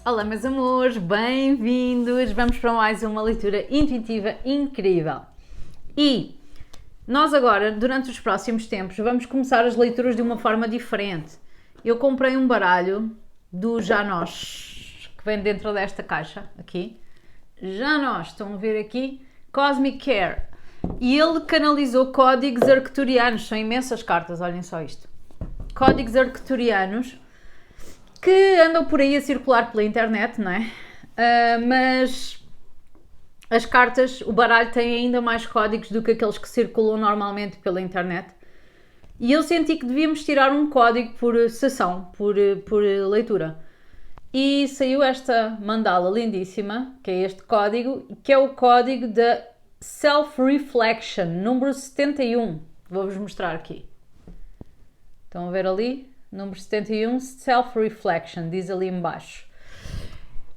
Olá meus amores, bem-vindos! Vamos para mais uma leitura intuitiva incrível. E nós agora, durante os próximos tempos, vamos começar as leituras de uma forma diferente. Eu comprei um baralho do Janos, que vem dentro desta caixa, aqui. Janos, estão a ver aqui? Cosmic Care. E ele canalizou códigos arcturianos, são imensas cartas, olhem só isto. Códigos arcturianos que andam por aí a circular pela internet, não é? Mas as cartas, o baralho tem ainda mais códigos do que aqueles que circulam normalmente pela internet. E eu senti que devíamos tirar um código por sessão, por leitura. E saiu esta mandala lindíssima, que é este código, que é o código da Self-Reflection, número 71. Vou-vos mostrar aqui. Estão a ver ali? Número 71, Self-Reflection, diz ali embaixo.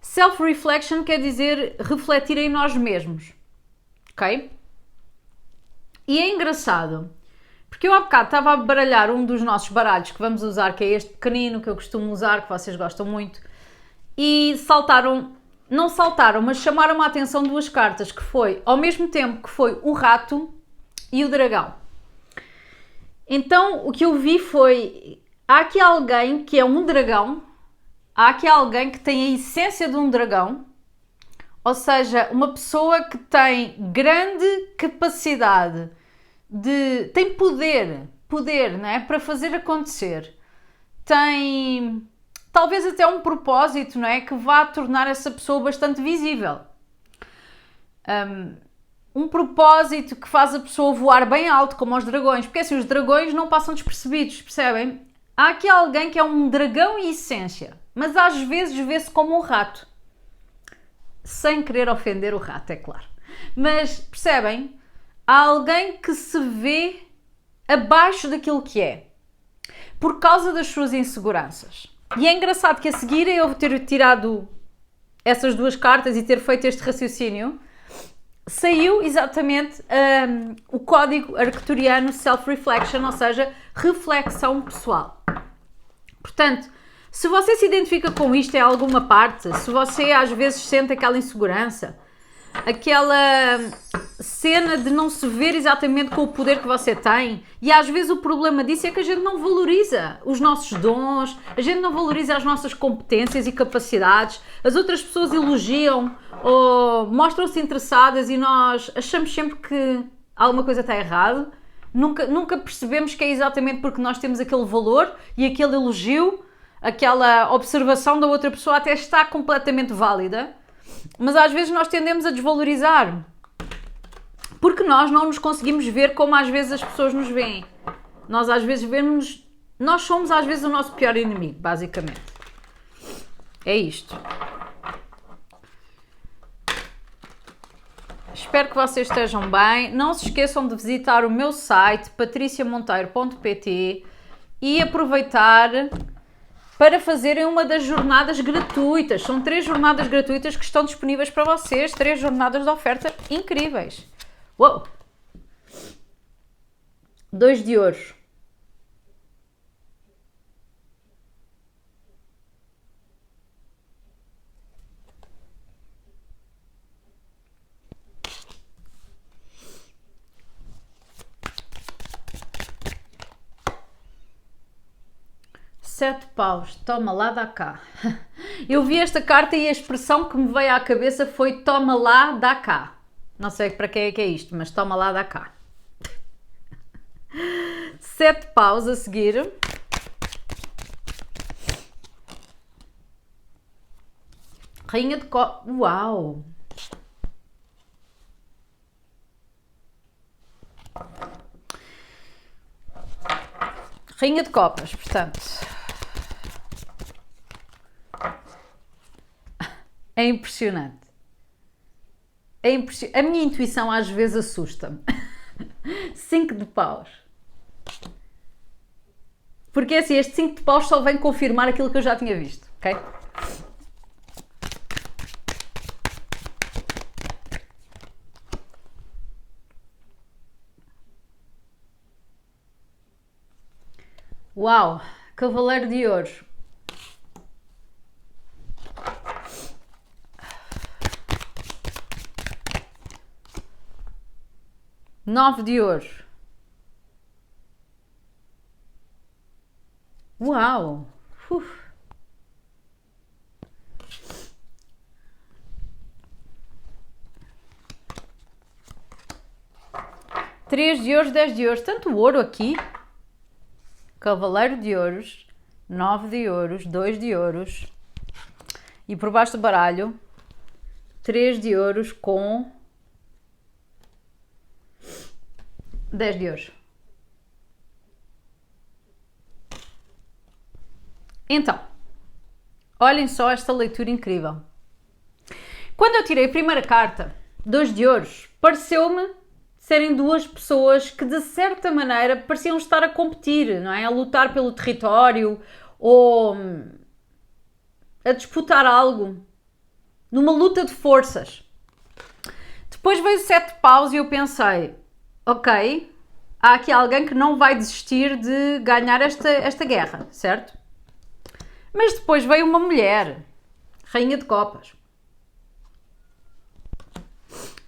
Self-Reflection quer dizer refletir em nós mesmos, ok? E é engraçado, porque eu há bocado estava a baralhar um dos nossos baralhos que vamos usar, que é este pequenino que eu costumo usar, que vocês gostam muito, e não saltaram, mas chamaram a atenção duas cartas, que foi, ao mesmo tempo que foi o rato e o dragão. Então, o que eu vi foi... Há aqui alguém que é um dragão, há aqui alguém que tem a essência de um dragão, ou seja, uma pessoa que tem grande capacidade tem poder, não é? Para fazer acontecer. Tem talvez até um propósito, não é? Que vá tornar essa pessoa bastante visível. Um propósito que faz a pessoa voar bem alto, como os dragões, porque assim, os dragões não passam despercebidos, percebem? Há aqui alguém que é um dragão em essência, mas às vezes vê-se como um rato. Sem querer ofender o rato, é claro. Mas, percebem? Há alguém que se vê abaixo daquilo que é, por causa das suas inseguranças. E é engraçado que a seguir eu ter tirado essas duas cartas e ter feito este raciocínio, saiu exatamente o código arcturiano Self-Reflection, ou seja, reflexão pessoal. Portanto, se você se identifica com isto em alguma parte, se você às vezes sente aquela insegurança, aquela cena de não se ver exatamente com o poder que você tem, e às vezes o problema disso é que a gente não valoriza os nossos dons, a gente não valoriza as nossas competências e capacidades, as outras pessoas elogiam ou mostram-se interessadas e nós achamos sempre que alguma coisa está errado. Nunca percebemos que é exatamente porque nós temos aquele valor e aquele elogio, aquela observação da outra pessoa até está completamente válida, mas às vezes nós tendemos a desvalorizar porque nós não nos conseguimos ver como às vezes as pessoas nos veem. Nós às vezes nós somos às vezes o nosso pior inimigo, basicamente. É isto. Espero que vocês estejam bem. Não se esqueçam de visitar o meu site patriciamonteiro.pt e aproveitar para fazerem uma das jornadas gratuitas. São 3 jornadas gratuitas que estão disponíveis para vocês. 3 jornadas de oferta incríveis. Uou! 2 de ouro. Sete paus, toma lá, dá cá. Eu vi esta carta e a expressão que me veio à cabeça foi toma lá, dá cá. Não sei para quem é que é isto, mas toma lá, dá cá. 7 paus a seguir. Rainha de copas. Uau! Rainha de copas, portanto. É impressionante. A minha intuição às vezes assusta-me. 5 de paus. Porque assim, este 5 de paus só vem confirmar aquilo que eu já tinha visto, ok? Uau! Cavaleiro de Ouros. 9 de ouros. Uau! Uf. Três de ouros, 10 de ouros. Tanto ouro aqui. Cavaleiro de ouros. 9 de ouros, 2 de ouros. E por baixo do baralho, 3 de ouros com 10 de ouros. Então, olhem só esta leitura incrível. Quando eu tirei a primeira carta, 2 de ouros, pareceu-me serem duas pessoas que de certa maneira pareciam estar a competir, não é? A lutar pelo território ou a disputar algo, numa luta de forças. Depois veio o 7 de paus e eu pensei, ok, há aqui alguém que não vai desistir de ganhar esta guerra, certo? Mas depois veio uma mulher, rainha de copas.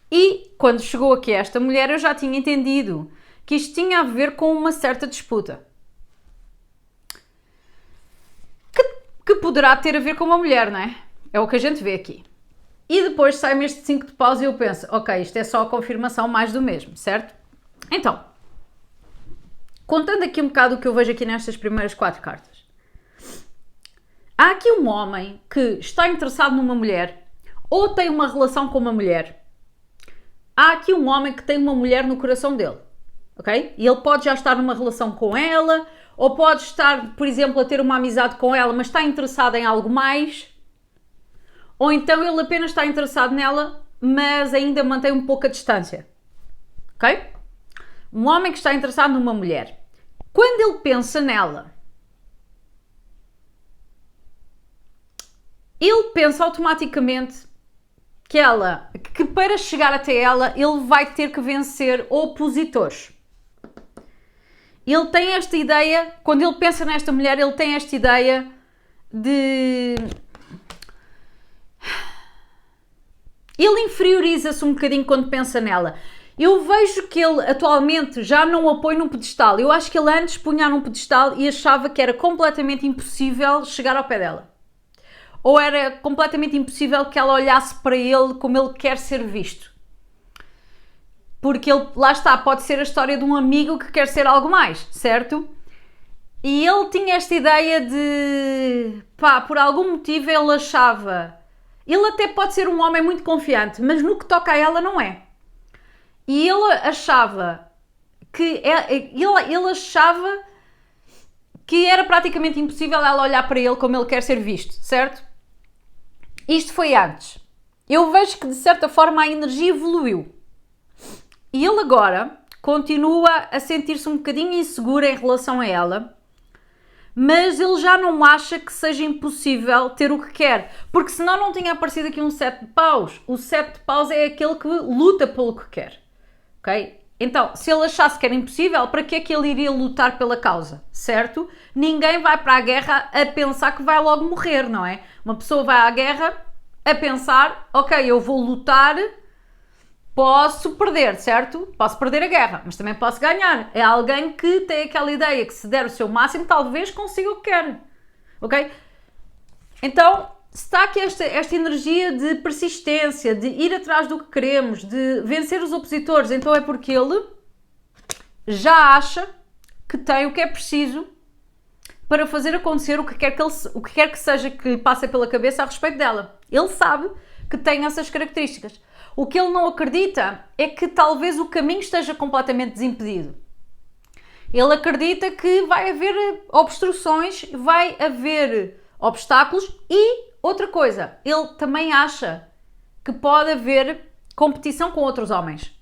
E quando chegou aqui esta mulher, eu já tinha entendido que isto tinha a ver com uma certa disputa. Que poderá ter a ver com uma mulher, não é? É o que a gente vê aqui. E depois sai-me este 5 de paus e eu penso, ok, isto é só a confirmação mais do mesmo, certo? Então, contando aqui um bocado o que eu vejo aqui nestas primeiras 4 cartas. Há aqui um homem que está interessado numa mulher ou tem uma relação com uma mulher. Há aqui um homem que tem uma mulher no coração dele, ok? E ele pode já estar numa relação com ela, ou pode estar, por exemplo, a ter uma amizade com ela, mas está interessado em algo mais. Ou então ele apenas está interessado nela, mas ainda mantém um pouco a distância, ok? Um homem que está interessado numa mulher. Quando ele pensa nela, ele pensa automaticamente que para chegar até ela, ele vai ter que vencer opositores. Ele tem esta ideia, quando ele pensa nesta mulher, ele tem esta ideia de... Ele inferioriza-se um bocadinho quando pensa nela. Eu vejo que ele atualmente já não a põe num pedestal. Eu acho que ele antes punha num pedestal e achava que era completamente impossível chegar ao pé dela. Ou era completamente impossível que ela olhasse para ele como ele quer ser visto. Porque ele, lá está, pode ser a história de um amigo que quer ser algo mais, certo? E ele tinha esta ideia de... por algum motivo ele achava... Ele até pode ser um homem muito confiante, mas no que toca a ela não é. E ele achava que... Ele achava que era praticamente impossível ela olhar para ele como ele quer ser visto, certo? Isto foi antes. Eu vejo que de certa forma a energia evoluiu. E ele agora continua a sentir-se um bocadinho inseguro em relação a ela, mas ele já não acha que seja impossível ter o que quer, porque senão não tinha aparecido aqui um 7 de paus. O 7 de paus é aquele que luta pelo que quer, ok? Então, se ele achasse que era impossível, para que é que ele iria lutar pela causa, certo? Ninguém vai para a guerra a pensar que vai logo morrer, não é? Uma pessoa vai à guerra a pensar, ok, eu vou lutar, posso perder, certo? Posso perder a guerra, mas também posso ganhar. É alguém que tem aquela ideia que se der o seu máximo, talvez consiga o que quer, ok? Então, está aqui esta energia de persistência, de ir atrás do que queremos, de vencer os opositores. Então é porque ele já acha que tem o que é preciso para fazer acontecer o que quer que seja que lhe passe pela cabeça a respeito dela. Ele sabe que tem essas características. O que ele não acredita é que talvez o caminho esteja completamente desimpedido. Ele acredita que vai haver obstruções, vai haver obstáculos e outra coisa, ele também acha que pode haver competição com outros homens.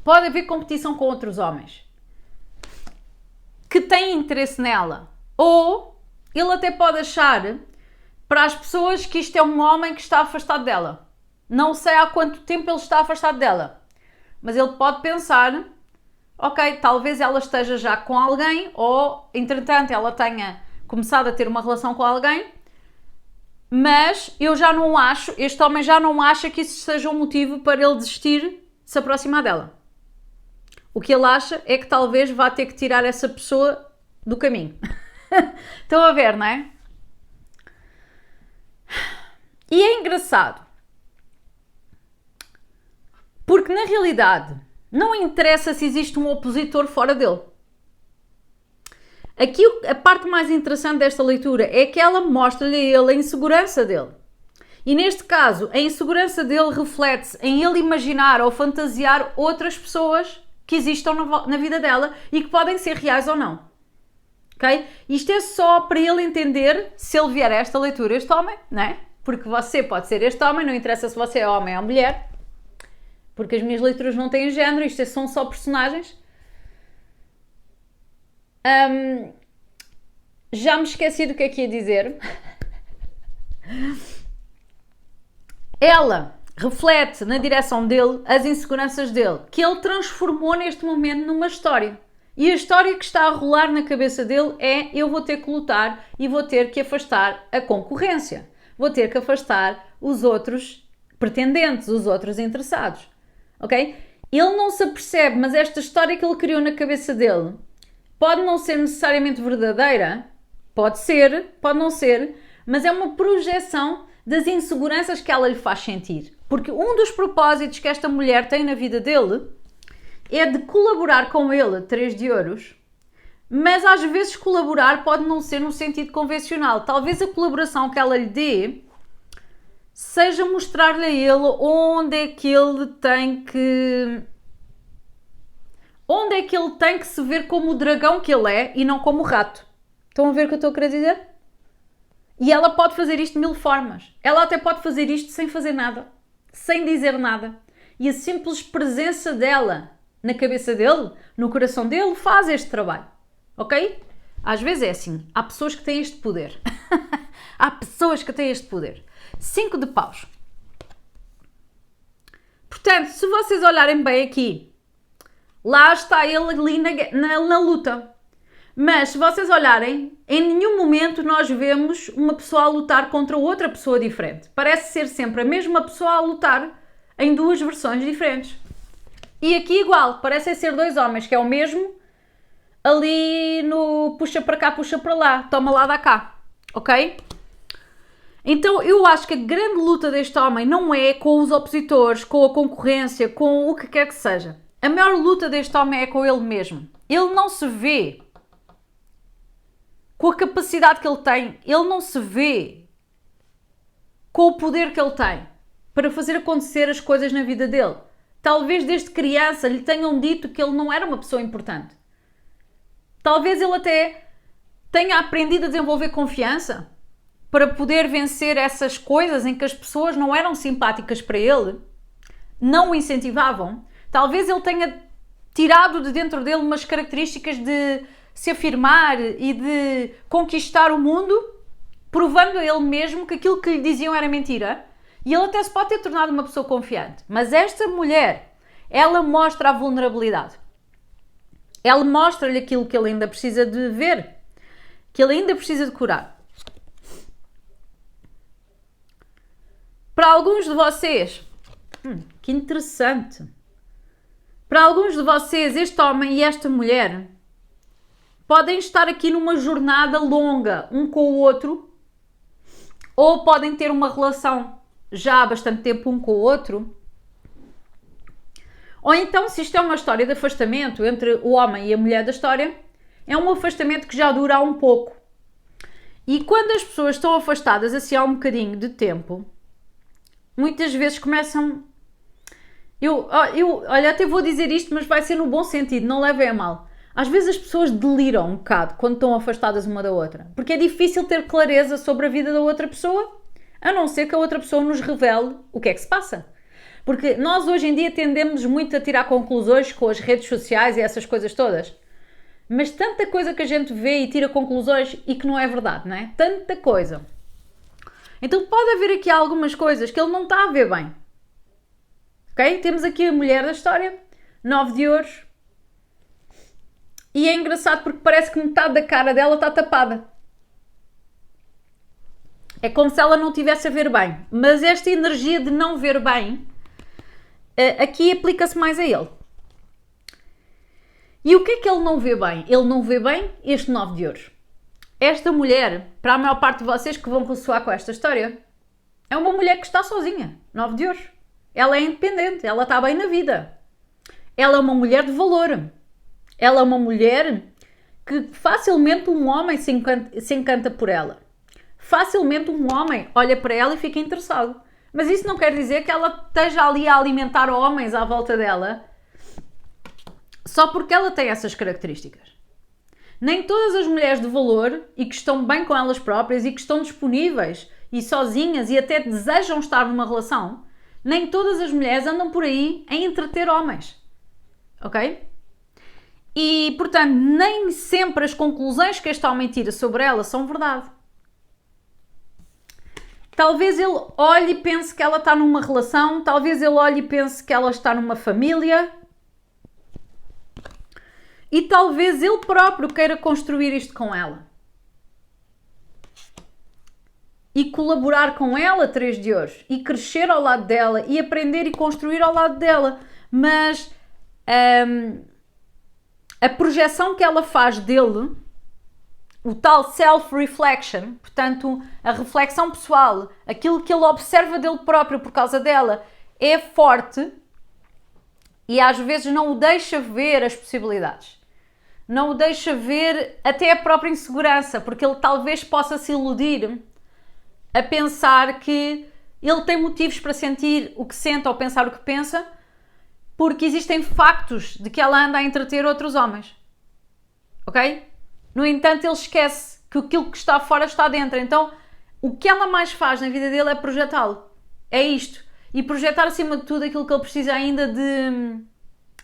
Pode haver competição com outros homens que têm interesse nela. Ou ele até pode achar para as pessoas que isto é um homem que está afastado dela. Não sei há quanto tempo ele está afastado dela, mas ele pode pensar, ok, talvez ela esteja já com alguém ou, entretanto, ela tenha começado a ter uma relação com alguém, mas eu já não acho, este homem já não acha que isso seja um motivo para ele desistir de se aproximar dela. O que ele acha é que talvez vá ter que tirar essa pessoa do caminho. Estão a ver, não é? E é engraçado, porque na realidade não interessa se existe um opositor fora dele. Aqui a parte mais interessante desta leitura é que ela mostra-lhe a ele a insegurança dele. E neste caso, a insegurança dele reflete-se em ele imaginar ou fantasiar outras pessoas que existam na vida dela e que podem ser reais ou não. Ok? Isto é só para ele entender, se ele vier a esta leitura, este homem, não é? Porque você pode ser este homem, não interessa se você é homem ou mulher, porque as minhas leituras não têm género, isto são só personagens. Já me esqueci do que é que ia dizer. Ela reflete na direção dele as inseguranças dele, que ele transformou neste momento numa história. E a história que está a rolar na cabeça dele é: eu vou ter que lutar e vou ter que afastar a concorrência. Vou ter que afastar os outros pretendentes, os outros interessados. Ok? Ele não se apercebe, mas esta história que ele criou na cabeça dele pode não ser necessariamente verdadeira, pode ser, pode não ser, mas é uma projeção das inseguranças que ela lhe faz sentir. Porque um dos propósitos que esta mulher tem na vida dele é de colaborar com ele, 3 de ouros, mas às vezes colaborar pode não ser no sentido convencional. Talvez a colaboração que ela lhe dê seja mostrar-lhe a ele onde é que ele tem que se ver como o dragão que ele é e não como o rato. Estão a ver o que eu estou a querer dizer? E ela pode fazer isto de 1000 formas. Ela até pode fazer isto sem fazer nada, sem dizer nada. E a simples presença dela na cabeça dele, no coração dele, faz este trabalho. Ok? Às vezes é assim. Há pessoas que têm este poder. Há pessoas que têm este poder. 5 de paus. Portanto, se vocês olharem bem aqui, lá está ele ali na luta. Mas se vocês olharem, em nenhum momento nós vemos uma pessoa a lutar contra outra pessoa diferente. Parece ser sempre a mesma pessoa a lutar em 2 versões diferentes. E aqui igual, parecem ser 2 homens, que é o mesmo ali no puxa para cá, puxa para lá, toma lá, dá cá. Ok? Então eu acho que a grande luta deste homem não é com os opositores, com a concorrência, com o que quer que seja. A maior luta deste homem é com ele mesmo. Ele não se vê com a capacidade que ele tem, ele não se vê com o poder que ele tem para fazer acontecer as coisas na vida dele. Talvez desde criança lhe tenham dito que ele não era uma pessoa importante. Talvez ele até tenha aprendido a desenvolver confiança para poder vencer essas coisas em que as pessoas não eram simpáticas para ele, não o incentivavam. Talvez ele tenha tirado de dentro dele umas características de se afirmar e de conquistar o mundo, provando a ele mesmo que aquilo que lhe diziam era mentira, e ele até se pode ter tornado uma pessoa confiante. Mas esta mulher, ela mostra a vulnerabilidade. Ela mostra-lhe aquilo que ele ainda precisa de ver, que ele ainda precisa de curar. Para alguns de vocês, que interessante. Para alguns de vocês, este homem e esta mulher podem estar aqui numa jornada longa um com o outro, ou podem ter uma relação já há bastante tempo um com o outro, ou então, se isto é uma história de afastamento entre o homem e a mulher da história, é um afastamento que já dura há um pouco. E quando as pessoas estão afastadas assim há um bocadinho de tempo, muitas vezes começam... Olha, até vou dizer isto, mas vai ser no bom sentido, não levem a mal. Às vezes as pessoas deliram um bocado quando estão afastadas uma da outra, porque é difícil ter clareza sobre a vida da outra pessoa, a não ser que a outra pessoa nos revele o que é que se passa. Porque nós hoje em dia tendemos muito a tirar conclusões com as redes sociais e essas coisas todas. Mas tanta coisa que a gente vê e tira conclusões e que não é verdade, não é? Tanta coisa. Então pode haver aqui algumas coisas que ele não está a ver bem. Ok? Temos aqui a mulher da história, 9 de ouros. E é engraçado porque parece que metade da cara dela está tapada. É como se ela não estivesse a ver bem. Mas esta energia de não ver bem, aqui aplica-se mais a ele. E o que é que ele não vê bem? Ele não vê bem este 9 de ouros. Esta mulher, para a maior parte de vocês que vão ressoar com esta história, é uma mulher que está sozinha. 9 de ouros. Ela é independente, ela está bem na vida. Ela é uma mulher de valor. Ela é uma mulher que facilmente um homem se encanta por ela. Facilmente um homem olha para ela e fica interessado. Mas isso não quer dizer que ela esteja ali a alimentar homens à volta dela só porque ela tem essas características. Nem todas as mulheres de valor e que estão bem com elas próprias e que estão disponíveis e sozinhas e até desejam estar numa relação, nem todas as mulheres andam por aí a entreter homens. Ok? E, portanto, nem sempre as conclusões que este homem tira sobre ela são verdade. Talvez ele olhe e pense que ela está numa relação, talvez ele olhe e pense que ela está numa família, e talvez ele próprio queira construir isto com ela. E colaborar com ela, 3 de ouros, e crescer ao lado dela, e aprender e construir ao lado dela. Mas a projeção que ela faz dele, o tal self-reflection, portanto, a reflexão pessoal, aquilo que ele observa dele próprio por causa dela, é forte e às vezes não o deixa ver as possibilidades. Não o deixa ver até a própria insegurança, porque ele talvez possa se iludir a pensar que ele tem motivos para sentir o que sente ou pensar o que pensa, porque existem factos de que ela anda a entreter outros homens. Ok? No entanto, ele esquece que aquilo que está fora está dentro. Então, o que ela mais faz na vida dele é projetá-lo. É isto. E projetar acima de tudo aquilo que ele precisa ainda de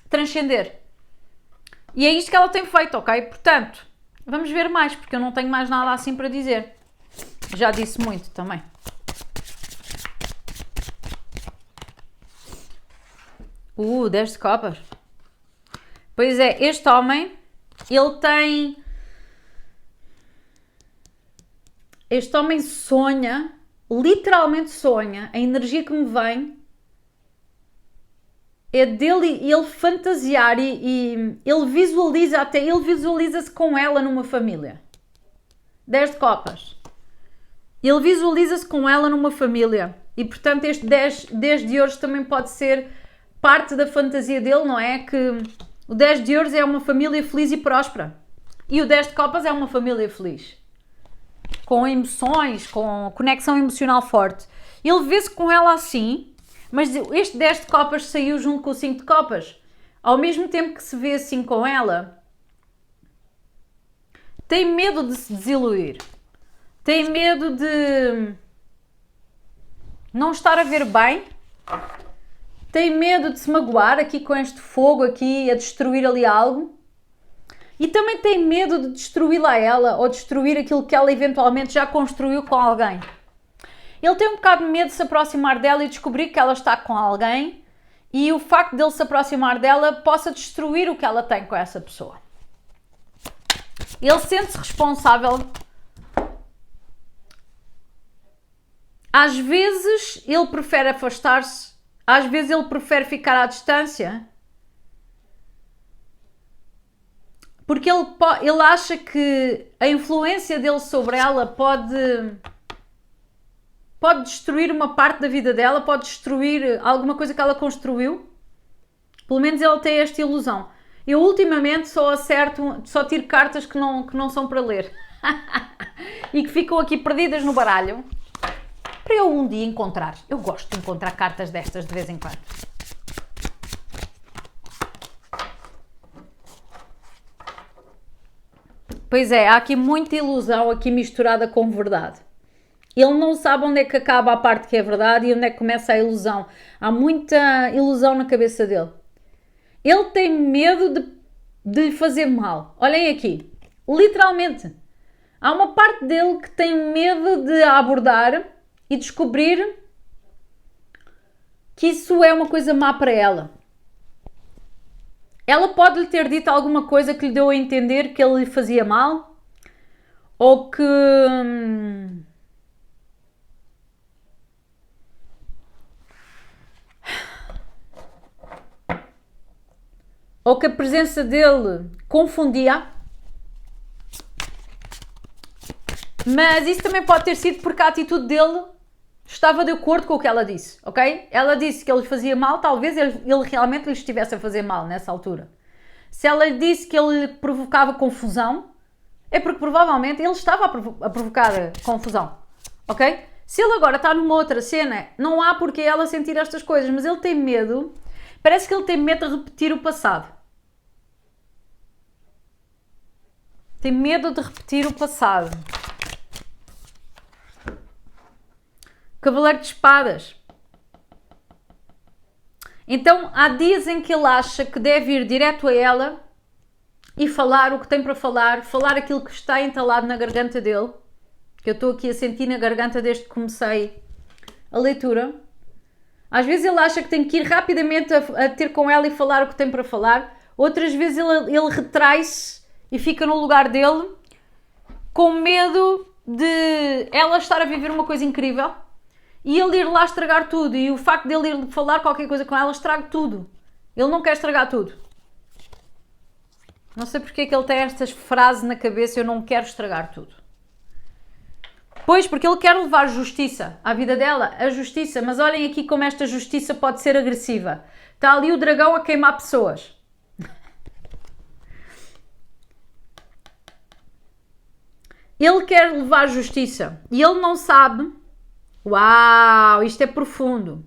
transcender. E é isto que ela tem feito, ok? Portanto, vamos ver mais, porque eu não tenho mais nada assim para dizer. Já disse muito também. 10 de copas. Pois é, este homem, ele tem... Este homem sonha, literalmente sonha, a energia que me vem é dele, ele fantasiar e ele visualiza até, ele visualiza-se com ela numa família. 10 de copas. Ele visualiza-se com ela numa família e portanto este 10 de ouros também pode ser parte da fantasia dele, não é? Que o 10 de ouros é uma família feliz e próspera e o 10 de copas é uma família feliz. Com emoções, com conexão emocional forte. Ele vê-se com ela assim, mas este 10 de copas saiu junto com o 5 de copas. Ao mesmo tempo que se vê assim com ela, tem medo de se desiludir. Tem medo de não estar a ver bem. Tem medo de se magoar aqui com este fogo aqui a destruir ali algo. E também tem medo de destruí-la a ela ou destruir aquilo que ela eventualmente já construiu com alguém. Ele tem um bocado de medo de se aproximar dela e descobrir que ela está com alguém e o facto de ele se aproximar dela possa destruir o que ela tem com essa pessoa. Ele sente-se responsável. Às vezes ele prefere afastar-se, às vezes ele prefere ficar à distância. Porque ele acha que a influência dele sobre ela pode destruir uma parte da vida dela, pode destruir alguma coisa que ela construiu. Pelo menos ele tem esta ilusão. Eu ultimamente só tiro cartas que não são para ler. E que ficam aqui perdidas no baralho. Para eu um dia encontrar. Eu gosto de encontrar cartas destas de vez em quando. Pois é, há aqui muita ilusão aqui misturada com verdade. Ele não sabe onde é que acaba a parte que é verdade e onde é que começa a ilusão. Há muita ilusão na cabeça dele. Ele tem medo de fazer mal. Olhem aqui. Literalmente. Há uma parte dele que tem medo de a abordar e descobrir que isso é uma coisa má para ela. Ela pode lhe ter dito alguma coisa que lhe deu a entender que ele lhe fazia mal ou que ou que a presença dele confundia. Mas isso também pode ter sido porque a atitude dele estava de acordo com o que ela disse, ok? Ela disse que ele fazia mal, talvez ele realmente lhe estivesse a fazer mal nessa altura. Se ela lhe disse que ele provocava confusão, é porque provavelmente ele estava a provocar confusão, ok? Se ele agora está numa outra cena, não há porque ela sentir estas coisas, mas ele tem medo, parece que ele tem medo de repetir o passado. Tem medo de repetir o passado. Cavaleiro de Espadas. Então, há dias em que ele acha que deve ir direto a ela e falar o que tem para falar aquilo que está entalado na garganta dele, que eu estou aqui a sentir na garganta desde que comecei a leitura. Às vezes ele acha que tem que ir rapidamente a ter com ela e falar o que tem para falar. Outras vezes ele retrai-se e fica no lugar dele com medo de ela estar a viver uma coisa incrível e ele ir lá estragar tudo, e o facto de ele ir falar qualquer coisa com ela estraga tudo. Ele não quer estragar tudo. Não sei porque é que ele tem estas frases na cabeça, eu não quero estragar tudo. Pois, porque ele quer levar justiça à vida dela, a justiça, mas olhem aqui como esta justiça pode ser agressiva. Está ali o dragão a queimar pessoas. Ele quer levar justiça e ele não sabe. Uau, isto é profundo.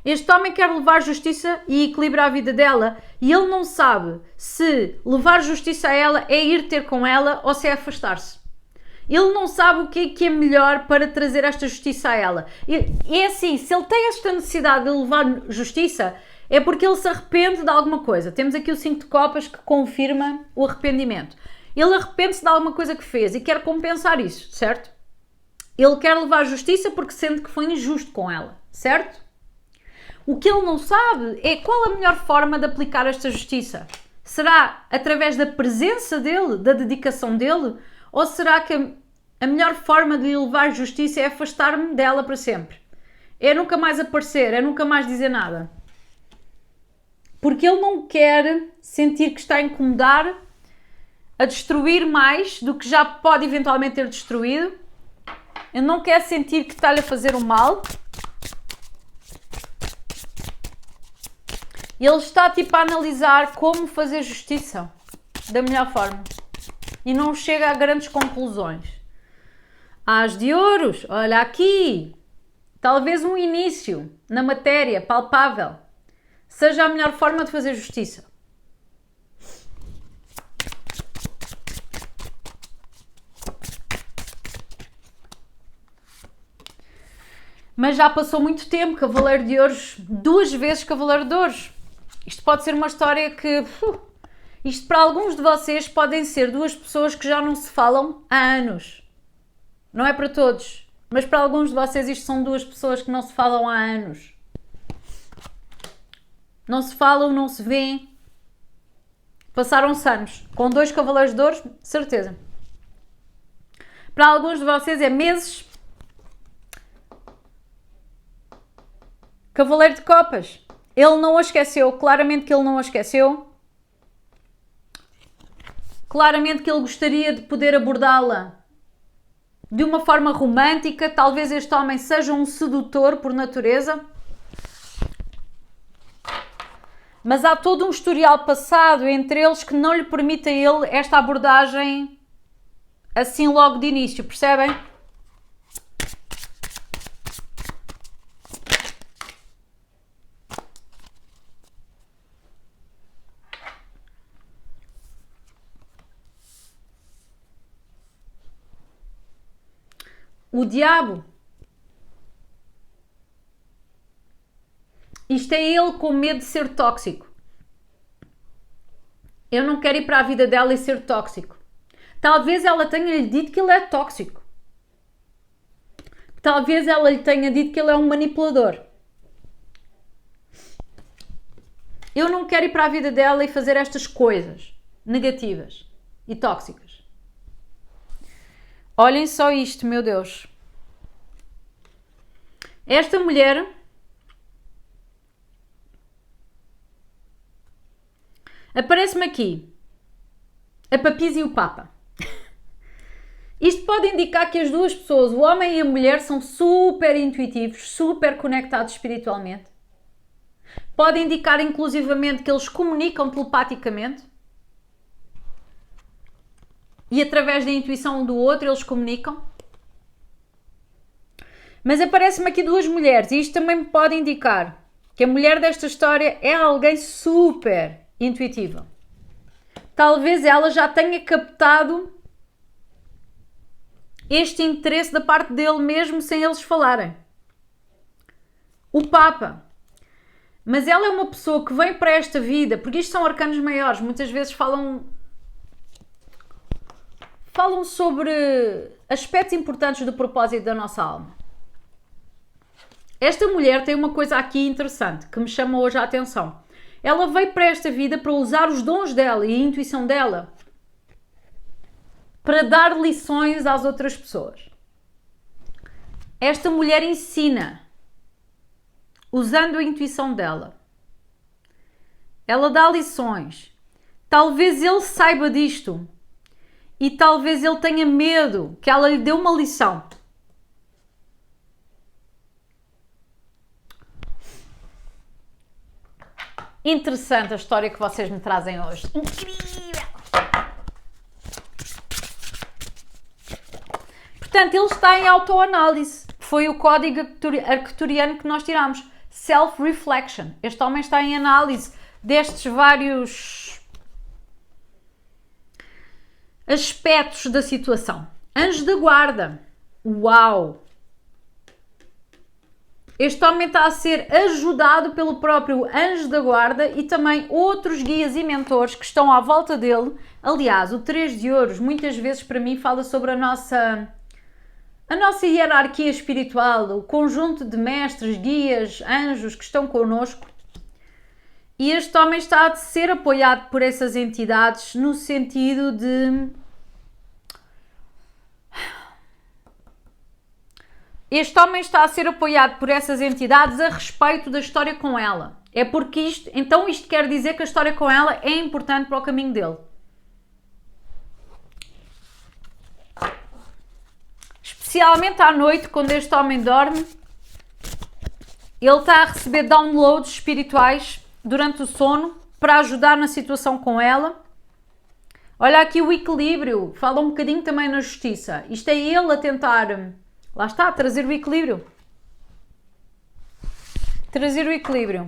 Este homem quer levar justiça e equilibrar a vida dela e ele não sabe se levar justiça a ela é ir ter com ela ou se é afastar-se. Ele não sabe o que é melhor para trazer esta justiça a ela. E é assim, se ele tem esta necessidade de levar justiça, é porque ele se arrepende de alguma coisa. Temos aqui o 5 de copas que confirma o arrependimento. Ele arrepende-se de alguma coisa que fez e quer compensar isso, certo? Ele quer levar justiça porque sente que foi injusto com ela, certo? O que ele não sabe é qual a melhor forma de aplicar esta justiça. Será através da presença dele, da dedicação dele? Ou será que a melhor forma de lhe levar justiça é afastar-me dela para sempre? É nunca mais aparecer, é nunca mais dizer nada. Porque ele não quer sentir que está a incomodar, a destruir mais do que já pode eventualmente ter destruído. Ele não quer sentir que está-lhe a fazer o mal. Ele está tipo a analisar como fazer justiça da melhor forma. E não chega a grandes conclusões. As de ouros, olha aqui. Talvez um início na matéria palpável seja a melhor forma de fazer justiça. Mas já passou muito tempo, Cavaleiro de Ouros, 2 vezes Cavaleiro de Ouros. Isto pode ser uma história que... Isto para alguns de vocês podem ser 2 pessoas que já não se falam há anos. Não é para todos. Mas para alguns de vocês isto são 2 pessoas que não se falam há anos. Não se falam, não se veem. Passaram-se anos. Com 2 Cavaleiros de Ouros, certeza. Para alguns de vocês é meses. Cavaleiro de Copas. Ele não a esqueceu. Claramente que ele não a esqueceu. Claramente que ele gostaria de poder abordá-la de uma forma romântica. Talvez este homem seja um sedutor por natureza. Mas há todo um historial passado entre eles que não lhe permite a ele esta abordagem assim logo de início, percebem? O diabo. Isto é ele com medo de ser tóxico. Eu não quero ir para a vida dela e ser tóxico. Talvez ela tenha-lhe dito que ele é tóxico. Talvez ela lhe tenha dito que ele é um manipulador. Eu não quero ir para a vida dela e fazer estas coisas negativas e tóxicas. Olhem só isto, meu Deus. Esta mulher Aparece-me aqui a Papisa e o Papa. Isto pode indicar que as duas pessoas, o homem e a mulher, são super intuitivos, super conectados espiritualmente. Pode indicar inclusivamente que eles comunicam telepaticamente. E através da intuição um do outro eles comunicam. Mas aparece-me aqui duas mulheres e isto também me pode indicar que a mulher desta história é alguém super intuitiva. Talvez ela já tenha captado este interesse da parte dele mesmo sem eles falarem. O Papa. Mas ela é uma pessoa que vem para esta vida, porque isto são arcanos maiores, muitas vezes falam sobre aspectos importantes do propósito da nossa alma. Esta mulher tem uma coisa aqui interessante que me chama hoje a atenção. Ela veio para esta vida para usar os dons dela e a intuição dela para dar lições às outras pessoas. Esta mulher ensina usando a intuição dela. Ela dá lições. Talvez ele saiba disto e talvez ele tenha medo que ela lhe dê uma lição. Interessante a história que vocês me trazem hoje. Incrível! Portanto, ele está em autoanálise. Foi o código arcturiano que nós tiramos. Self-reflection. Este homem está em análise destes vários aspectos da situação. Anjo da guarda. Uau! Este homem está a ser ajudado pelo próprio anjo da guarda e também outros guias e mentores que estão à volta dele. Aliás, o 3 de ouros muitas vezes para mim fala sobre a nossa hierarquia espiritual, o conjunto de mestres, guias, anjos que estão connosco. E este homem está a ser apoiado por essas entidades no sentido de... Este homem está a ser apoiado por essas entidades a respeito da história com ela. É porque isto quer dizer que a história com ela é importante para o caminho dele. Especialmente à noite, quando este homem dorme, ele está a receber downloads espirituais durante o sono para ajudar na situação com ela. Olha aqui o equilíbrio, fala um bocadinho também na justiça. Isto é ele a tentar, lá está, trazer o equilíbrio. Trazer o equilíbrio.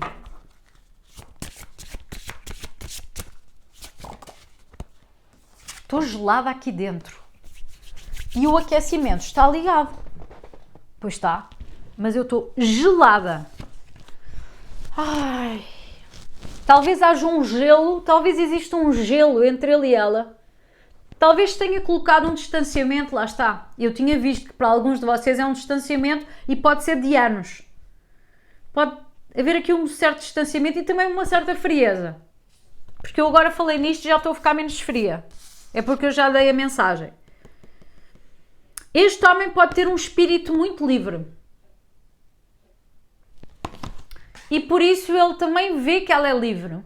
Estou gelada aqui dentro. E o aquecimento está ligado. Pois está. Mas eu estou gelada. Ai. Talvez haja um gelo. Talvez exista um gelo entre ele e ela. Talvez tenha colocado um distanciamento. Lá está. Eu tinha visto que para alguns de vocês é um distanciamento e pode ser de anos. Pode haver aqui um certo distanciamento e também uma certa frieza. Porque eu agora falei nisto e já estou a ficar menos fria. É porque eu já dei a mensagem. Este homem pode ter um espírito muito livre. E por isso ele também vê que ela é livre.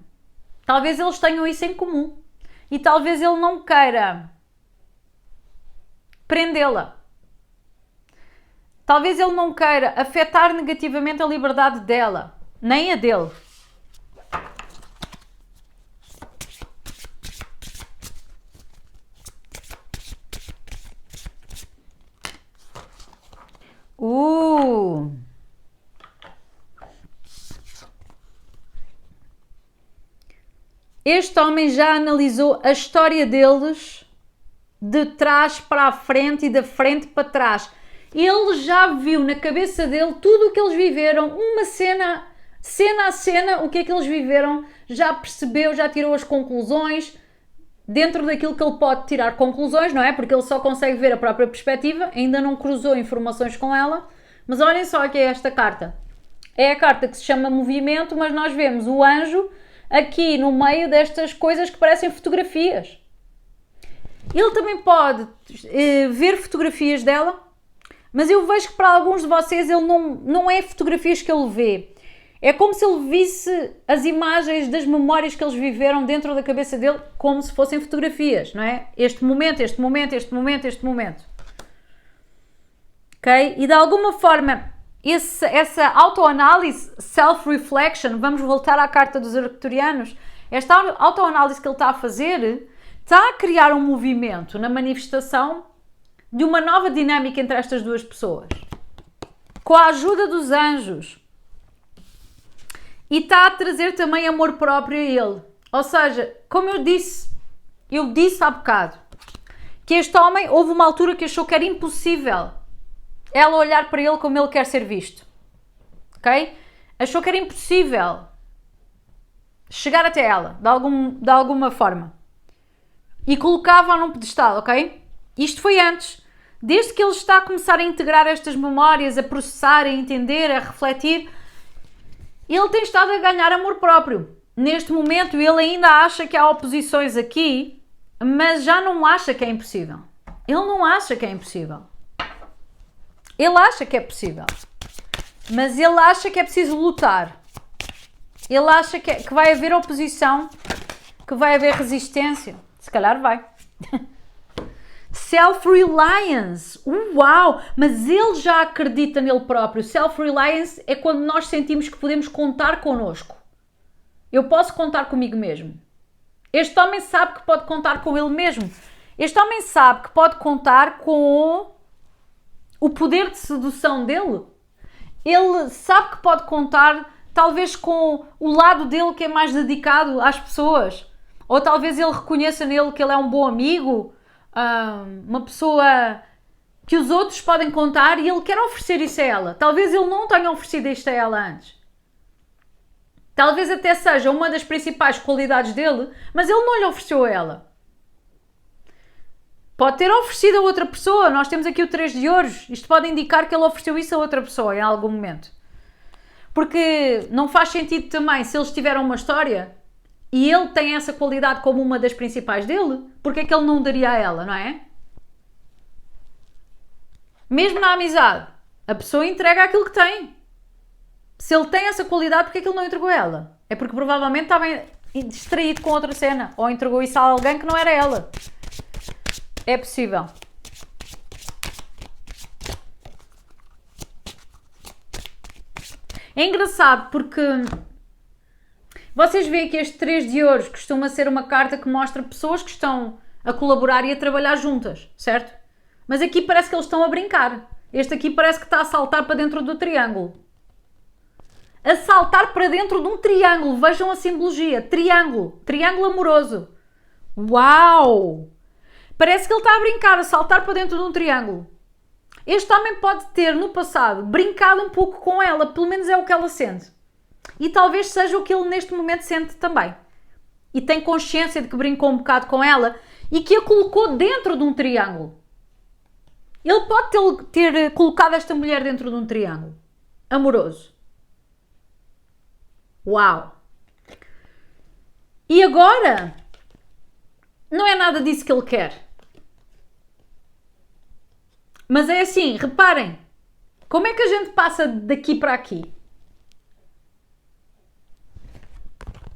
Talvez eles tenham isso em comum. E talvez ele não queira prendê-la. Talvez ele não queira afetar negativamente a liberdade dela, nem a dele. Este homem já analisou a história deles de trás para a frente e da frente para trás. Ele já viu na cabeça dele tudo o que eles viveram, uma cena a cena, o que é que eles viveram, já percebeu, já tirou as conclusões, dentro daquilo que ele pode tirar conclusões, não é? Porque ele só consegue ver a própria perspectiva, ainda não cruzou informações com ela. Mas olhem só que é esta carta. É a carta que se chama movimento, mas nós vemos o anjo aqui no meio destas coisas que parecem fotografias. Ele também pode ver fotografias dela, mas eu vejo que para alguns de vocês ele não é fotografias que ele vê. É como se ele visse as imagens das memórias que eles viveram dentro da cabeça dele como se fossem fotografias, não é? Este momento, este momento, este momento, este momento. Ok? E de alguma forma, essa autoanálise, self-reflection, vamos voltar à carta dos arcturianos, esta autoanálise que ele está a fazer está a criar um movimento na manifestação de uma nova dinâmica entre estas duas pessoas. Com a ajuda dos anjos. E está a trazer também amor próprio a ele. Ou seja, como eu disse há bocado, que este homem, houve uma altura que achou que era impossível ela olhar para ele como ele quer ser visto. Ok? Achou que era impossível chegar até ela, de alguma forma. E colocava-a num pedestal, ok? Isto foi antes. Desde que ele está a começar a integrar estas memórias, a processar, a entender, a refletir, ele tem estado a ganhar amor próprio. Neste momento ele ainda acha que há oposições aqui, mas já não acha que é impossível. Ele não acha que é impossível. Ele acha que é possível. Mas ele acha que é preciso lutar. Ele acha que vai haver oposição, que vai haver resistência. Se calhar vai. Self-reliance. Uau! Mas ele já acredita nele próprio. Self-reliance é quando nós sentimos que podemos contar connosco. Eu posso contar comigo mesmo. Este homem sabe que pode contar com ele mesmo. Este homem sabe que pode contar com o poder de sedução dele. Ele sabe que pode contar talvez com o lado dele que é mais dedicado às pessoas. Ou talvez ele reconheça nele que ele é um bom amigo, uma pessoa que os outros podem contar e ele quer oferecer isso a ela. Talvez ele não tenha oferecido isto a ela antes. Talvez até seja uma das principais qualidades dele, mas ele não lhe ofereceu a ela. Pode ter oferecido a outra pessoa. Nós temos aqui o 3 de ouros. Isto pode indicar que ele ofereceu isso a outra pessoa em algum momento. Porque não faz sentido também, se eles tiveram uma história e ele tem essa qualidade como uma das principais dele, porque é que ele não daria a ela, não é? Mesmo na amizade, a pessoa entrega aquilo que tem. Se ele tem essa qualidade, porque é que ele não entregou a ela? É porque provavelmente estava distraído com outra cena, ou entregou isso a alguém que não era ela. É possível. É engraçado porque vocês veem que este 3 de ouros costuma ser uma carta que mostra pessoas que estão a colaborar e a trabalhar juntas, certo? Mas aqui parece que eles estão a brincar. Este aqui parece que está a saltar para dentro do triângulo. A saltar para dentro de um triângulo. Vejam a simbologia. Triângulo. Triângulo amoroso. Uau! Parece que ele está a brincar, a saltar para dentro de um triângulo. Este homem pode ter, no passado, brincado um pouco com ela. Pelo menos é o que ela sente. E talvez seja o que ele neste momento sente também. E tem consciência de que brincou um bocado com ela e que a colocou dentro de um triângulo. Ele pode ter colocado esta mulher dentro de um triângulo amoroso. Uau! E agora, não é nada disso que ele quer. Mas é assim, reparem, como é que a gente passa daqui para aqui?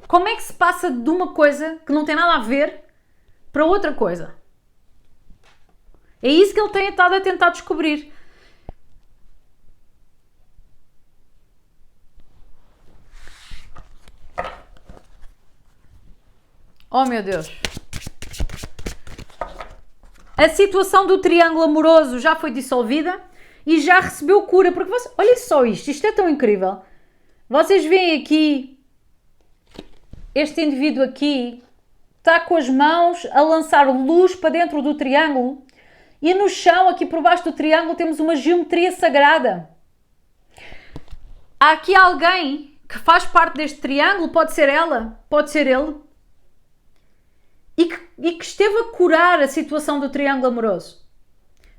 Como é que se passa de uma coisa que não tem nada a ver para outra coisa? É isso que ele tem estado a tentar descobrir. Oh meu Deus! A situação do triângulo amoroso já foi dissolvida e já recebeu cura. Porque olhem só isto é tão incrível. Vocês veem aqui, este indivíduo aqui está com as mãos a lançar luz para dentro do triângulo e no chão, aqui por baixo do triângulo, temos uma geometria sagrada. Há aqui alguém que faz parte deste triângulo, pode ser ela, pode ser ele, e que esteve a curar a situação do triângulo amoroso.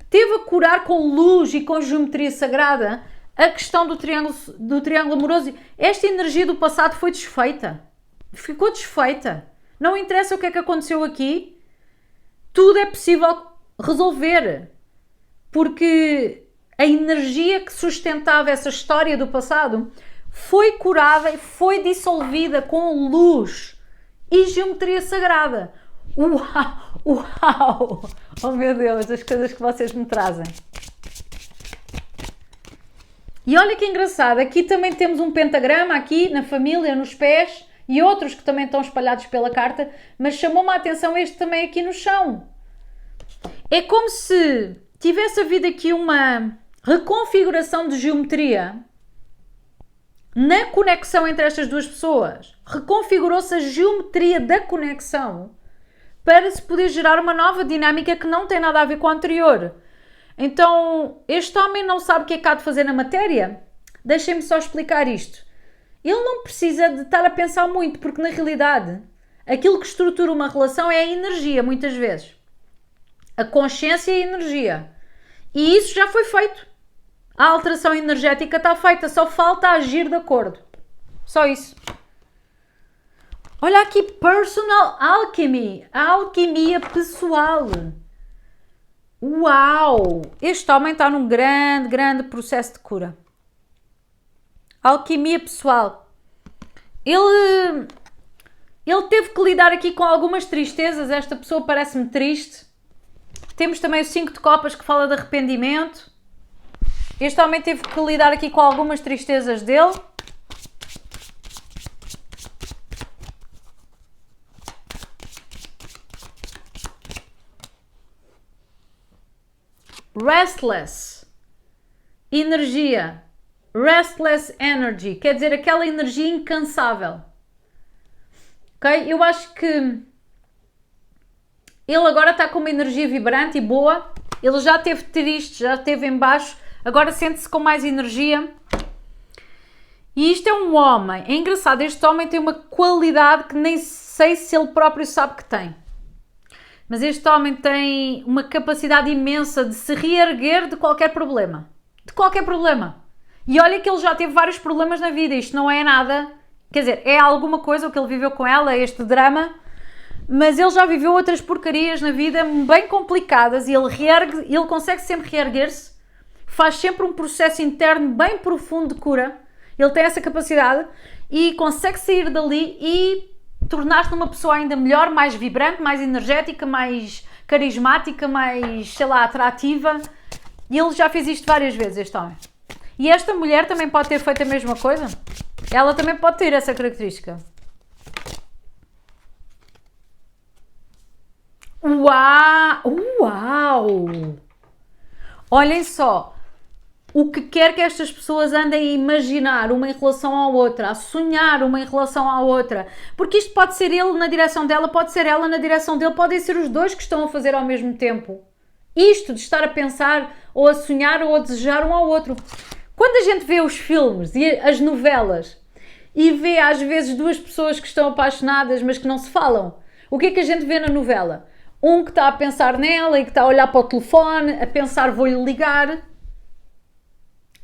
Esteve a curar com luz e com geometria sagrada a questão do triângulo amoroso. Esta energia do passado foi desfeita. Ficou desfeita. Não interessa o que é que aconteceu aqui. Tudo é possível resolver. Porque a energia que sustentava essa história do passado foi curada e foi dissolvida com luz e geometria sagrada. Uau! Uau! Oh meu Deus, as coisas que vocês me trazem. E olha que engraçado, aqui também temos um pentagrama aqui na família, nos pés, e outros que também estão espalhados pela carta, mas chamou-me a atenção este também aqui no chão. É como se tivesse havido aqui uma reconfiguração de geometria na conexão entre estas duas pessoas. Reconfigurou-se a geometria da conexão para se poder gerar uma nova dinâmica que não tem nada a ver com a anterior. Então, este homem não sabe o que é que há de fazer na matéria? Deixem-me só explicar isto. Ele não precisa de estar a pensar muito, porque na realidade, aquilo que estrutura uma relação é a energia, muitas vezes. A consciência e a energia. E isso já foi feito. A alteração energética está feita, só falta agir de acordo. Só isso. Olha aqui, personal alchemy, a alquimia pessoal. Uau! Este homem está num grande processo de cura. Alquimia pessoal. Ele teve que lidar aqui com algumas tristezas. Esta pessoa parece-me triste. Temos também o 5 de copas que fala de arrependimento. Este homem teve que lidar aqui com algumas tristezas dele. Restless. Energia. Restless energy. Quer dizer, aquela energia incansável. Ok? Eu acho que ele agora está com uma energia vibrante e boa. Ele já esteve triste, já esteve em baixo. Agora sente-se com mais energia. E isto é um homem. É engraçado, este homem tem uma qualidade que nem sei se ele próprio sabe que tem. Mas este homem tem uma capacidade imensa de se reerguer de qualquer problema. De qualquer problema. E olha que ele já teve vários problemas na vida. Isto não é nada... Quer dizer, é alguma coisa o que ele viveu com ela, este drama. Mas ele já viveu outras porcarias na vida bem complicadas. E ele consegue sempre reerguer-se. Faz sempre um processo interno bem profundo de cura. Ele tem essa capacidade. E consegue sair dali e tornar-se uma pessoa ainda melhor, mais vibrante, mais energética, mais carismática, mais, sei lá, atrativa. E ele já fez isto várias vezes, este homem. E esta mulher também pode ter feito a mesma coisa. Ela também pode ter essa característica. Uau! Uau! Olhem só. O que quer que estas pessoas andem a imaginar uma em relação à outra, a sonhar uma em relação à outra, porque isto pode ser ele na direção dela, pode ser ela na direção dele, podem ser os dois que estão a fazer ao mesmo tempo. Isto de estar a pensar, ou a sonhar, ou a desejar um ao outro. Quando a gente vê os filmes e as novelas, e vê às vezes duas pessoas que estão apaixonadas, mas que não se falam, o que é que a gente vê na novela? Um que está a pensar nela e que está a olhar para o telefone, a pensar vou-lhe ligar...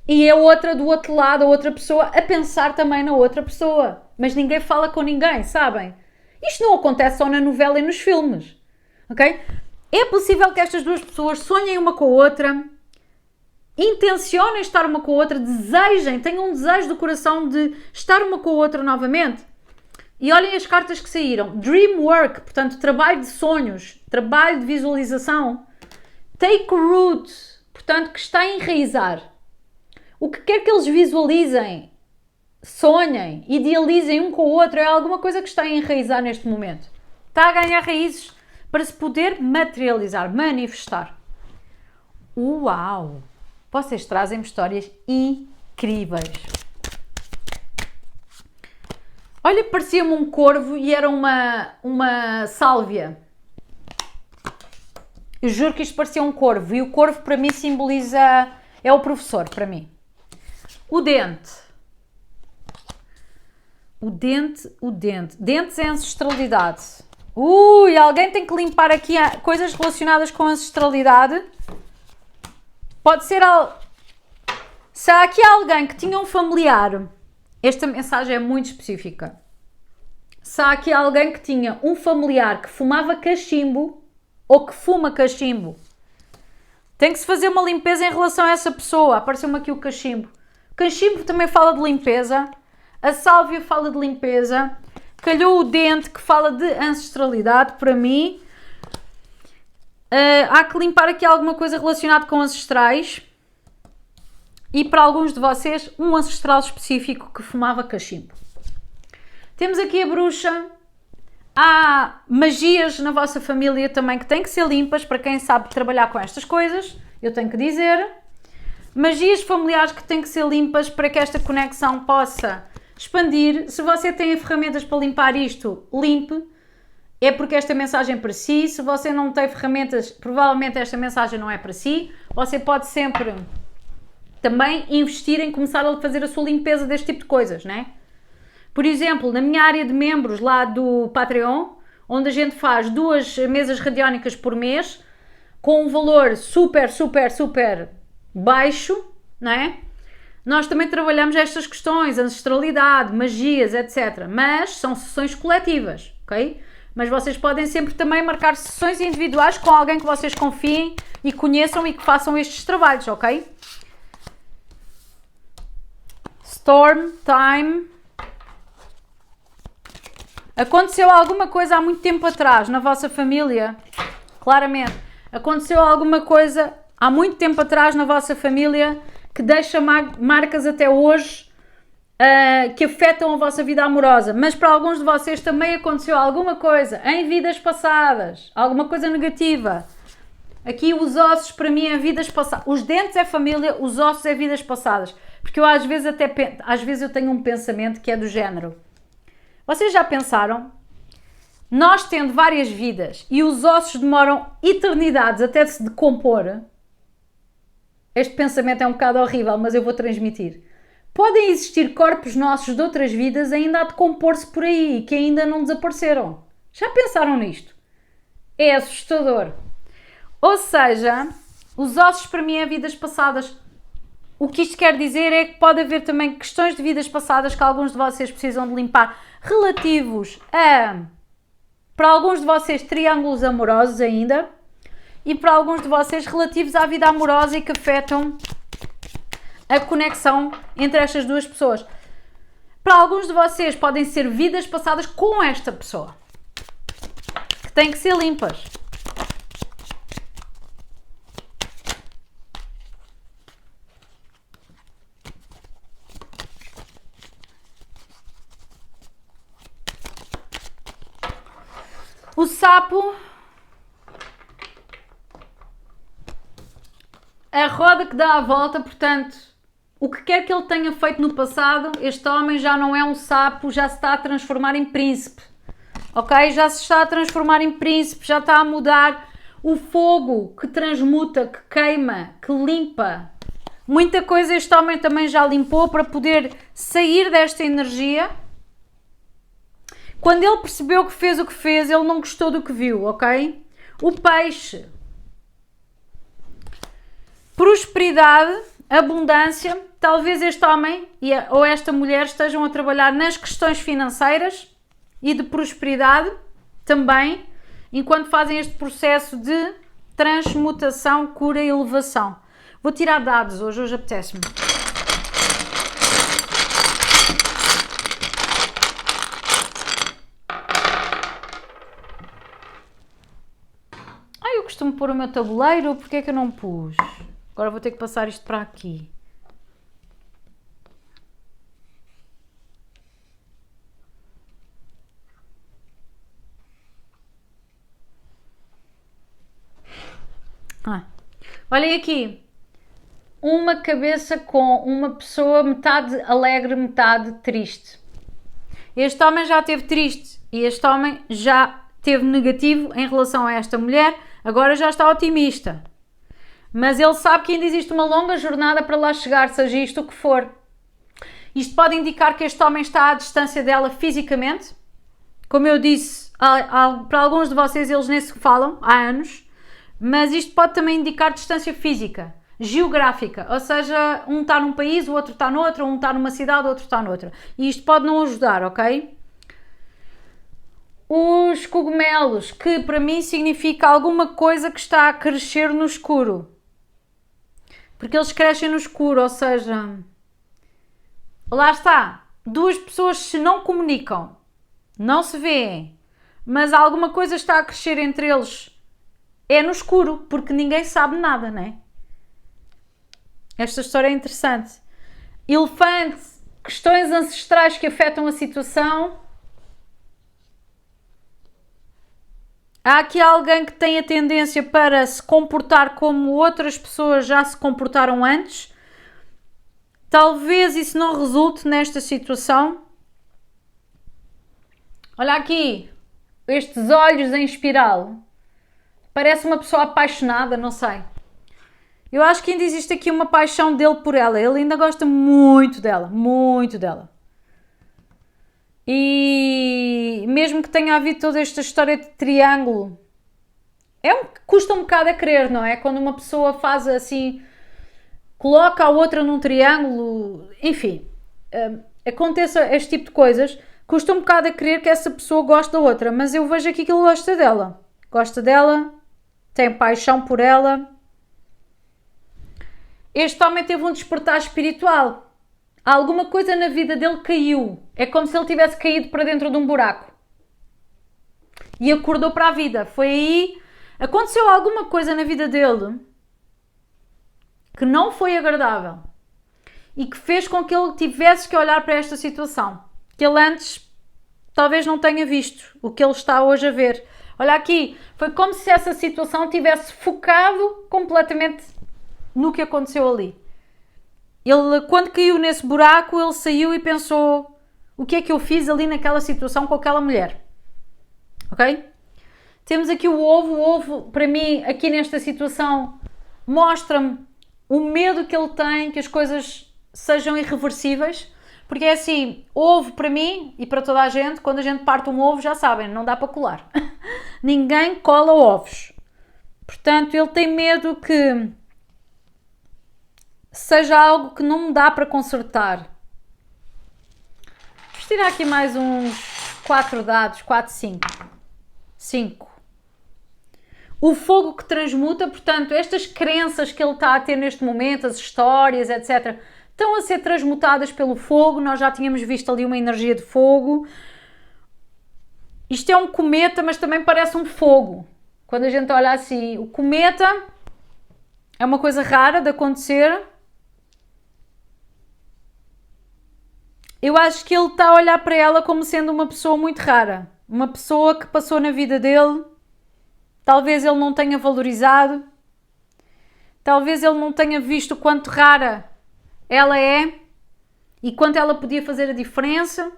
E a outra do outro lado, a outra pessoa, a pensar também na outra pessoa. Mas ninguém fala com ninguém, sabem? Isto não acontece só na novela e nos filmes. Ok? É possível que estas duas pessoas sonhem uma com a outra, intencionem estar uma com a outra, desejem, tenham um desejo do coração de estar uma com a outra novamente. E olhem as cartas que saíram. Dream work, portanto, trabalho de sonhos, trabalho de visualização. Take root, portanto, que está a enraizar. O que quer que eles visualizem, sonhem, idealizem um com o outro, é alguma coisa que está a enraizar neste momento. Está a ganhar raízes para se poder materializar, manifestar. Uau! Vocês trazem-me histórias incríveis. Olha, parecia-me um corvo e era uma sálvia. Eu juro que isto parecia um corvo. E o corvo para mim simboliza... É o professor, para mim. O dente. O dente. Dentes é ancestralidade. Ui, alguém tem que limpar aqui coisas relacionadas com ancestralidade. Pode ser... Se há aqui alguém que tinha um familiar... Esta mensagem é muito específica. Se há aqui alguém que tinha um familiar que fumava cachimbo ou que fuma cachimbo, tem que se fazer uma limpeza em relação a essa pessoa. Apareceu-me aqui o cachimbo. O cachimbo também fala de limpeza. A sálvia fala de limpeza. Calhou o dente, que fala de ancestralidade, para mim. Há que limpar aqui alguma coisa relacionada com ancestrais. E para alguns de vocês, um ancestral específico que fumava cachimbo. Temos aqui a bruxa. Há magias na vossa família também que têm que ser limpas, para quem sabe trabalhar com estas coisas, eu tenho que dizer. Magias familiares que têm que ser limpas para que esta conexão possa expandir. Se você tem ferramentas para limpar isto, limpe. É porque esta mensagem é para si. Se você não tem ferramentas, provavelmente esta mensagem não é para si. Você pode sempre também investir em começar a fazer a sua limpeza deste tipo de coisas, né? Por exemplo, na minha área de membros lá do Patreon, onde a gente faz 2 mesas radiónicas por mês, com um valor super baixo, não é? Nós também trabalhamos estas questões, ancestralidade, magias, etc. Mas são sessões coletivas, ok? Mas vocês podem sempre também marcar sessões individuais com alguém que vocês confiem e conheçam e que façam estes trabalhos, ok? Storm Time. Aconteceu alguma coisa há muito tempo atrás na vossa família? Claramente. Aconteceu alguma coisa há muito tempo atrás na vossa família que deixa marcas até hoje que afetam a vossa vida amorosa. Mas para alguns de vocês também aconteceu alguma coisa em vidas passadas. Alguma coisa negativa. Aqui os ossos para mim é vidas passadas. Os dentes é família, os ossos é vidas passadas. Porque eu às vezes eu tenho um pensamento que é do género. Vocês já pensaram? Nós tendo várias vidas e os ossos demoram eternidades até se decompor. Este pensamento é um bocado horrível, mas eu vou transmitir. Podem existir corpos nossos de outras vidas ainda a decompor-se por aí e que ainda não desapareceram. Já pensaram nisto? É assustador. Ou seja, os ossos para mim é vidas passadas. O que isto quer dizer é que pode haver também questões de vidas passadas que alguns de vocês precisam de limpar, relativos a, para alguns de vocês, triângulos amorosos ainda, e para alguns de vocês relativos à vida amorosa e que afetam a conexão entre estas duas pessoas. Para alguns de vocês podem ser vidas passadas com esta pessoa, que têm que ser limpas. O sapo, a roda que dá a volta, portanto, o que quer que ele tenha feito no passado, este homem já não é um sapo, já se está a transformar em príncipe, ok? Já se está a transformar em príncipe, já está a mudar o fogo que transmuta, que queima, que limpa. Muita coisa este homem também já limpou para poder sair desta energia. Quando ele percebeu que fez o que fez, ele não gostou do que viu, ok? O peixe. Prosperidade, abundância. Talvez este homem ou esta mulher estejam a trabalhar nas questões financeiras e de prosperidade também, enquanto fazem este processo de transmutação, cura e elevação. Vou tirar dados hoje apetece-me. Eu costumo pôr o meu tabuleiro, porque é que eu não pus? Agora vou ter que passar isto para aqui. Olhem aqui. Uma cabeça com uma pessoa metade alegre, metade triste. Este homem já esteve triste e este homem já esteve negativo em relação a esta mulher. Agora já está otimista. Mas ele sabe que ainda existe uma longa jornada para lá chegar, seja isto o que for. Isto pode indicar que este homem está à distância dela fisicamente. Como eu disse, para alguns de vocês eles nem se falam há anos. Mas isto pode também indicar distância física, geográfica. Ou seja, um está num país, o outro está noutro, um está numa cidade, o outro está noutra. E isto pode não ajudar, ok? Os cogumelos, que para mim significa alguma coisa que está a crescer no escuro. Porque eles crescem no escuro, ou seja, lá está. duas pessoas se não comunicam, não se veem, mas alguma coisa está a crescer entre eles, é no escuro, porque ninguém sabe nada, não é? Esta história é interessante. Elefante, questões ancestrais que afetam a situação. Há aqui alguém que tem a tendência para se comportar como outras pessoas já se comportaram antes. Talvez isso não resulte nesta situação. Olha aqui, estes olhos em espiral. Parece uma pessoa apaixonada, não sei. Eu acho que ainda existe aqui uma paixão dele por ela. Ele ainda gosta muito dela, muito dela. E mesmo que tenha havido toda esta história de triângulo, custa um bocado a crer, não é? Quando uma pessoa faz assim, coloca a outra num triângulo, enfim, aconteça este tipo de coisas, custa um bocado a crer que essa pessoa gosta da outra, mas eu vejo aqui que ele gosta dela. Gosta dela, tem paixão por ela. Este homem teve um despertar espiritual. Alguma coisa na vida dele caiu. É como se ele tivesse caído para dentro de um buraco. E acordou para a vida. Foi aí... Aconteceu alguma coisa na vida dele que não foi agradável. E que fez com que ele tivesse que olhar para esta situação. Que ele antes talvez não tenha visto. O que ele está hoje a ver. Olha aqui. Foi como se essa situação tivesse focado completamente no que aconteceu ali. Ele, quando caiu nesse buraco, ele saiu e pensou: o que é que eu fiz ali naquela situação com aquela mulher? Ok? Temos aqui o ovo. O ovo, para mim, aqui nesta situação, mostra-me o medo que ele tem que as coisas sejam irreversíveis. Porque é assim, ovo para mim e para toda a gente, quando a gente parte um ovo, já sabem, não dá para colar. Ninguém cola ovos. Portanto, ele tem medo que seja algo que não dá para consertar. Vamos tirar aqui mais uns 4 dados, 4, 5. 5. O fogo que transmuta, portanto, estas crenças que ele está a ter neste momento, as histórias, etc., estão a ser transmutadas pelo fogo. Nós já tínhamos visto ali uma energia de fogo. Isto é um cometa, mas também parece um fogo. Quando a gente olha assim, o cometa é uma coisa rara de acontecer. Eu acho que ele está a olhar para ela como sendo uma pessoa muito rara. Uma pessoa que passou na vida dele. Talvez ele não tenha valorizado. Talvez ele não tenha visto quanto rara ela é. E quanto ela podia fazer a diferença.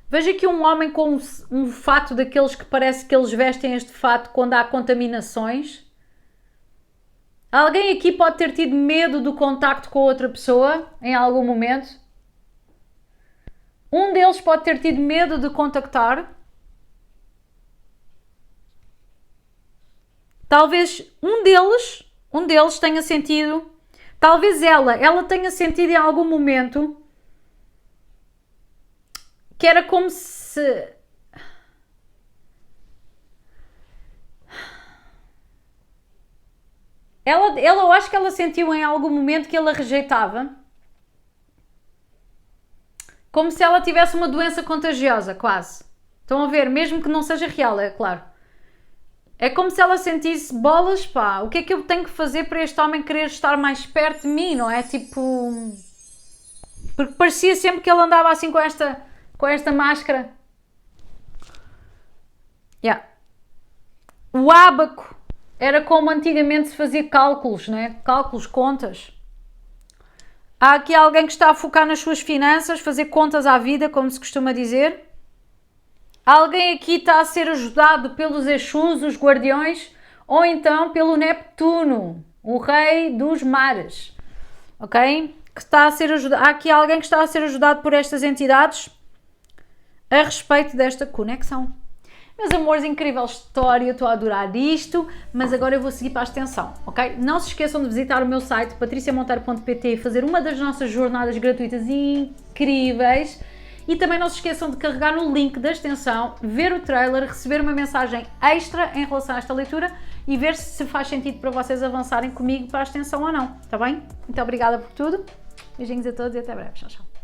Veja aqui um homem com um fato daqueles que parece que eles vestem este fato quando há contaminações. Alguém aqui pode ter tido medo do contacto com outra pessoa em algum momento. Um deles pode ter tido medo de contactar. Talvez um deles tenha sentido, talvez ela tenha sentido em algum momento que era como se... eu acho que ela sentiu em algum momento que ele a rejeitava. Como se ela tivesse uma doença contagiosa, quase. Estão a ver? Mesmo que não seja real, é claro. É como se ela sentisse: bolas, pá, o que é que eu tenho que fazer para este homem querer estar mais perto de mim, não é? Tipo... Porque parecia sempre que ele andava assim com esta máscara. Yeah. O ábaco era como antigamente se fazia cálculos, não é? Cálculos, contas. Há aqui alguém que está a focar nas suas finanças, fazer contas à vida, como se costuma dizer. Alguém aqui está a ser ajudado pelos Exus, os guardiões, ou então pelo Neptuno, o rei dos mares. Ok? Que está a ser ajudado. Há aqui alguém que está a ser ajudado por estas entidades a respeito desta conexão. Meus amores, incrível história, estou a adorar isto, mas agora eu vou seguir para a extensão, ok? Não se esqueçam de visitar o meu site patriciamonteiro.pt e fazer uma das nossas jornadas gratuitas incríveis. E também não se esqueçam de carregar no link da extensão, ver o trailer, receber uma mensagem extra em relação a esta leitura e ver se faz sentido para vocês avançarem comigo para a extensão ou não, está bem? Muito obrigada por tudo, beijinhos a todos e até breve, tchau, tchau.